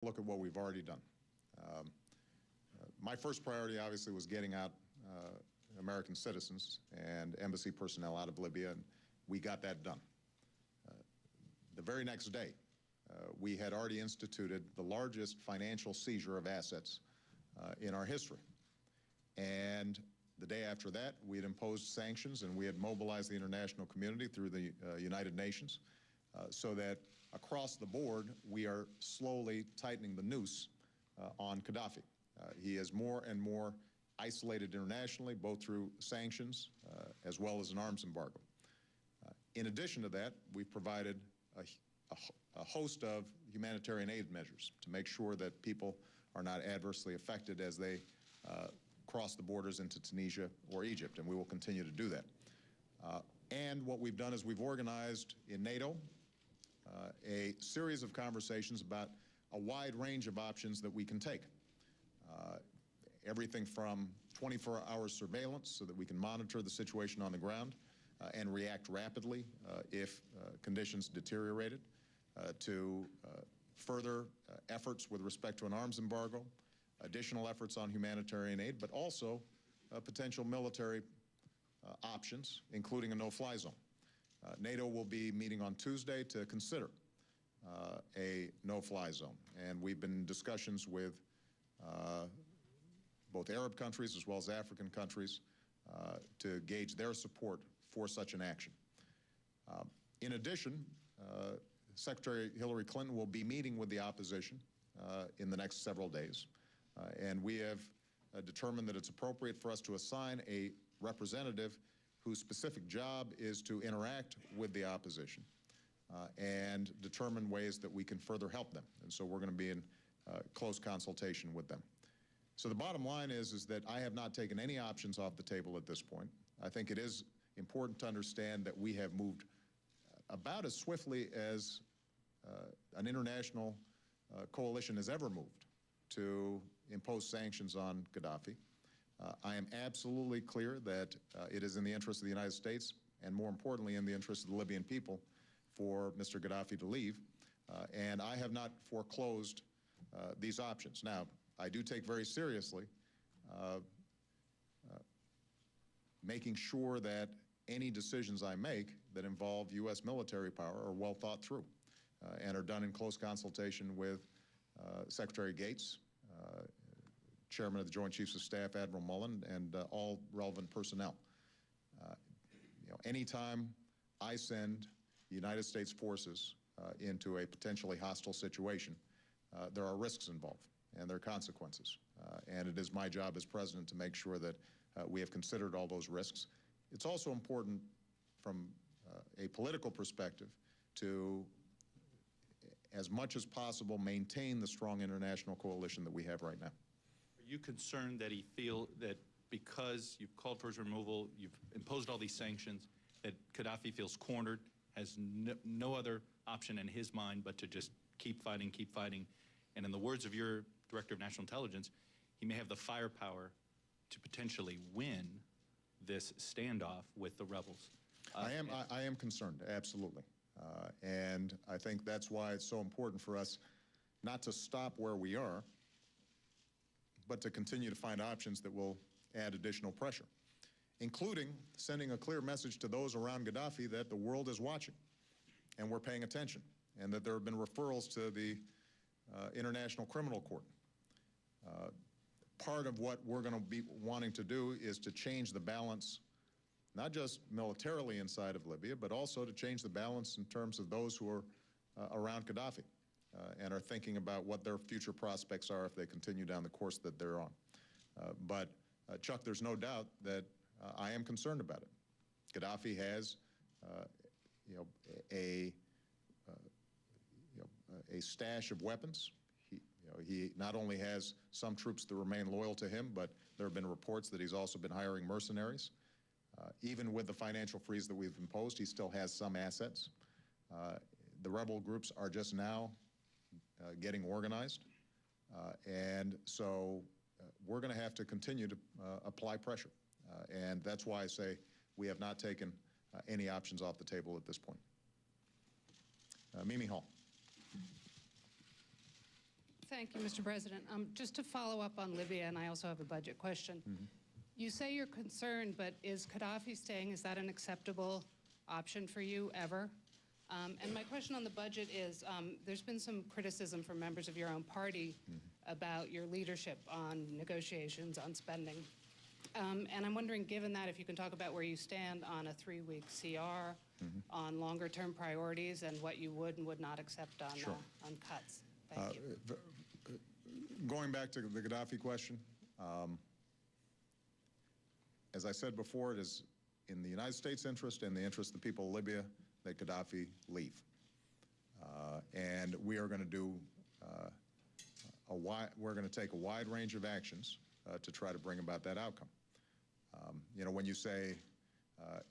Look at what we've already done. My first priority, obviously, was getting out American citizens and embassy personnel out of Libya, and we got that done. The very next day, we had already instituted the largest financial seizure of assets in our history. And the day after that, we had imposed sanctions, and we had mobilized the international community through the United Nations so that across the board, we are slowly tightening the noose on Gaddafi. He is more and more isolated internationally, both through sanctions as well as an arms embargo. In addition to that, we've provided a host of humanitarian aid measures to make sure that people are not adversely affected as they cross the borders into Tunisia or Egypt, and we will continue to do that. And what we've done is we've organized in NATO a series of conversations about a wide range of options that we can take. Everything from 24-hour surveillance so that we can monitor the situation on the ground and react rapidly if conditions deteriorated, to further efforts with respect to an arms embargo, additional efforts on humanitarian aid, but also potential military options, including a no-fly zone. NATO will be meeting on Tuesday to consider a no-fly zone, and we've been in discussions with both Arab countries as well as African countries to gauge their support for such an action. In addition, Secretary Hillary Clinton will be meeting with the opposition in the next several days, and we have determined that it's appropriate for us to assign a representative whose specific job is to interact with the opposition and determine ways that we can further help them. And so we're going to be in close consultation with them. So the bottom line is that I have not taken any options off the table at this point. I think it is important to understand that we have moved about as swiftly as an international coalition has ever moved to impose sanctions on Gaddafi. I am absolutely clear that it is in the interest of the United States, and more importantly in the interest of the Libyan people, for Mr. Gaddafi to leave, and I have not foreclosed these options. Now, I do take very seriously making sure that any decisions I make that involve U.S. military power are well thought through and are done in close consultation with Secretary Gates, Chairman of the Joint Chiefs of Staff, Admiral Mullen, and all relevant personnel. Anytime I send United States forces into a potentially hostile situation, there are risks involved and there are consequences. And it is my job as President to make sure that we have considered all those risks. It's also important from a political perspective to, as much as possible, maintain the strong international coalition that we have right now. Are you concerned that he feel that because you've called for his removal, you've imposed all these sanctions, that Gaddafi feels cornered, has no other option in his mind but to just keep fighting, and in the words of your Director of National Intelligence, he may have the firepower to potentially win this standoff with the rebels? I am concerned, absolutely. And I think that's why it's so important for us not to stop where we are, but to continue to find options that will add additional pressure, including sending a clear message to those around Gaddafi that the world is watching and we're paying attention, and that there have been referrals to the International Criminal Court. Part of what we're going to be wanting to do is to change the balance, not just militarily inside of Libya, but also to change the balance in terms of those who are around Gaddafi and are thinking about what their future prospects are if they continue down the course that they're on. But Chuck, there's no doubt that I am concerned about it. Gaddafi has a stash of weapons. He not only has some troops that remain loyal to him, but there have been reports that he's also been hiring mercenaries. Even with the financial freeze that we've imposed, he still has some assets. The rebel groups are just now getting organized, and so we're going to have to continue to apply pressure. And that's why I say we have not taken any options off the table at this point. Mimi Hall. Thank you, Mr. President. Just to follow up on Libya, and I also have a budget question. You say you're concerned, but is Gaddafi staying, is that an acceptable option for you ever? And my question on the budget is, there's been some criticism from members of your own party about your leadership on negotiations, on spending. And I'm wondering, given that, if you can talk about where you stand on a 3-week CR, on longer-term priorities, and what you would and would not accept on, Sure. On cuts. Thank you. Going back to the Gaddafi question, as I said before, it is in the United States' interest and the interest of the people of Libya that Gaddafi leave. And we are going to do we're going to take a wide range of actions to try to bring about that outcome. You know, when you say,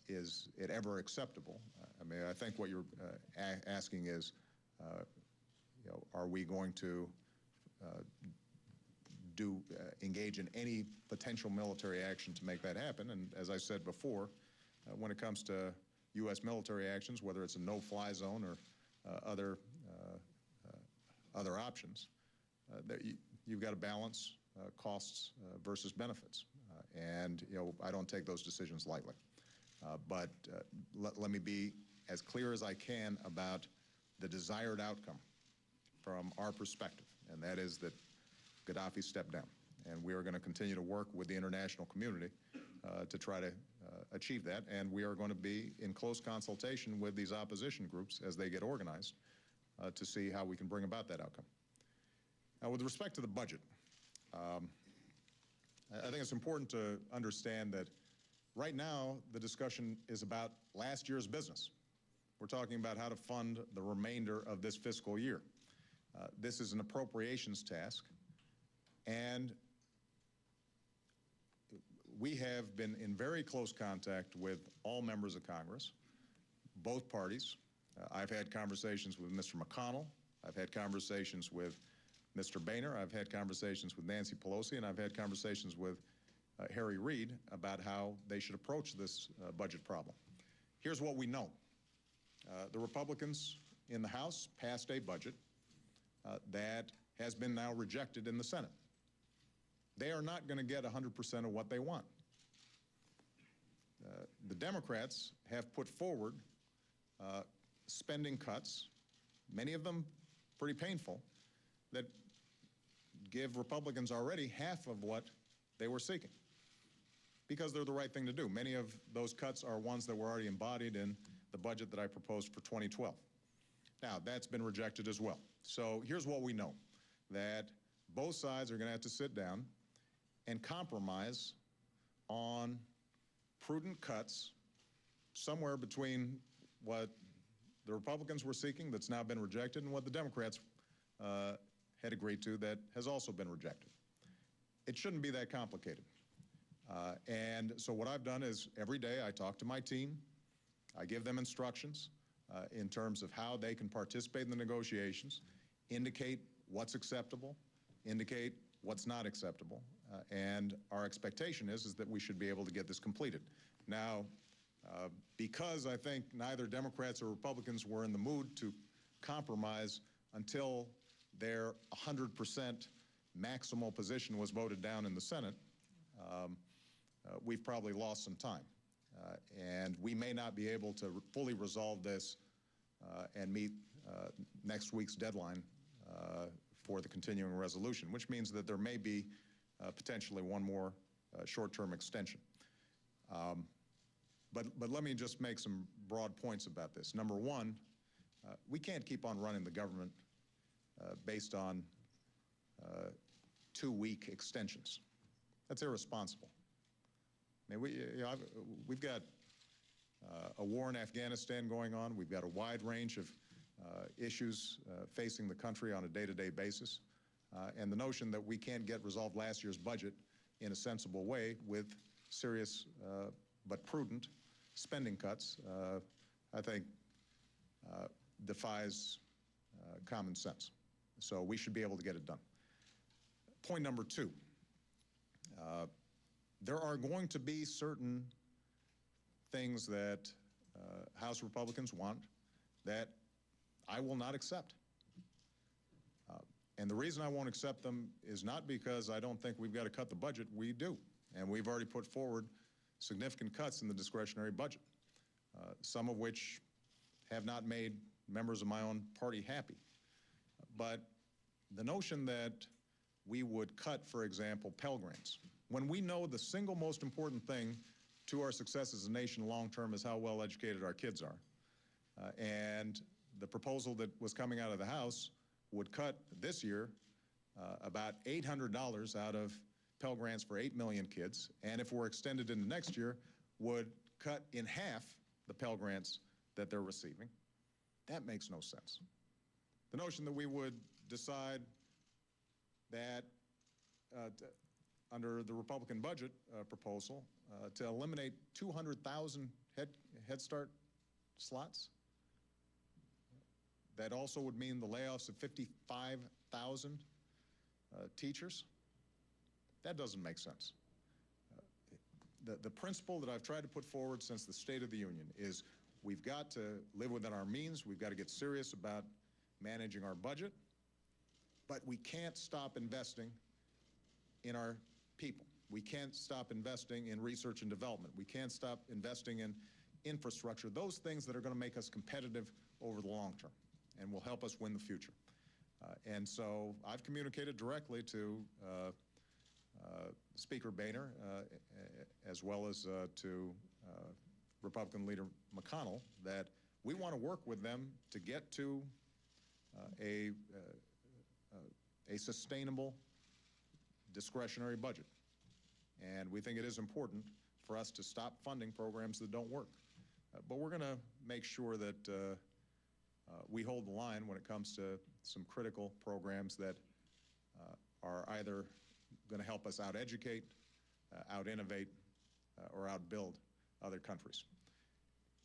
is it ever acceptable? I mean, I think what you're asking is, you know, are we going to engage in any potential military action to make that happen? And as I said before, when it comes to U.S. military actions, whether it's a no-fly zone or other options, you've got to balance costs versus benefits. And, you know, I don't take those decisions lightly. But let me be as clear as I can about the desired outcome from our perspective, and that is that Gaddafi stepped down. And we are going to continue to work with the international community to try to achieve that, and we are going to be in close consultation with these opposition groups as they get organized to see how we can bring about that outcome. Now, with respect to the budget, I think it's important to understand that right now the discussion is about last year's business. We're talking about how to fund the remainder of this fiscal year. This is an appropriations task, and we have been in very close contact with all members of Congress, both parties. I've had conversations with Mr. McConnell. I've had conversations with Mr. Boehner. I've had conversations with Nancy Pelosi, and I've had conversations with Harry Reid about how they should approach this budget problem. Here's what we know. The Republicans in the House passed a budget that has been now rejected in the Senate. They are not going to get 100% of what they want. The Democrats have put forward spending cuts, many of them pretty painful, that give Republicans already half of what they were seeking, because they're the right thing to do. Many of those cuts are ones that were already embodied in the budget that I proposed for 2012. Now, that's been rejected as well. So here's what we know, that both sides are going to have to sit down and compromise on prudent cuts somewhere between what the Republicans were seeking that's now been rejected and what the Democrats had agreed to that has also been rejected. It shouldn't be that complicated. And so what I've done is every day I talk to my team, I give them instructions in terms of how they can participate in the negotiations, indicate what's acceptable, indicate what's not acceptable, and our expectation is that we should be able to get this completed. Now, because I think neither Democrats or Republicans were in the mood to compromise until their 100% maximal position was voted down in the Senate, we've probably lost some time. And we may not be able to fully resolve this and meet next week's deadline for the continuing resolution, which means that there may be potentially one more short-term extension. But let me just make some broad points about this. Number one, we can't keep on running the government based on 2-week extensions. That's irresponsible. I mean, we've got a war in Afghanistan going on. We've got a wide range of issues facing the country on a day-to-day basis. And the notion that we can't get resolved last year's budget in a sensible way with serious but prudent spending cuts, I think defies common sense. So we should be able to get it done. Point number two, there are going to be certain things that House Republicans want that I will not accept. And the reason I won't accept them is not because I don't think we've got to cut the budget. We do. And we've already put forward significant cuts in the discretionary budget, some of which have not made members of my own party happy. But the notion that we would cut, for example, Pell Grants, when we know the single most important thing to our success as a nation long-term is how well educated our kids are. And the proposal that was coming out of the House would cut this year about $800 out of Pell Grants for 8 million kids, and if we're extended into next year, would cut in half the Pell Grants that they're receiving. That makes no sense. The notion that we would decide that under the Republican budget proposal to eliminate 200,000 Head Start slots, that also would mean the layoffs of 55,000 teachers. That doesn't make sense. The principle that I've tried to put forward since the State of the Union is we've got to live within our means. We've got to get serious about managing our budget, but we can't stop investing in our people. We can't stop investing in research and development. We can't stop investing in infrastructure, those things that are going to make us competitive over the long term and will help us win the future. And so I've communicated directly to Speaker Boehner, as well as to Republican leader McConnell, that we want to work with them to get to a sustainable discretionary budget. And we think it is important for us to stop funding programs that don't work. But we're going to make sure that we hold the line when it comes to some critical programs that are either going to help us out-educate, out-innovate, or out-build other countries.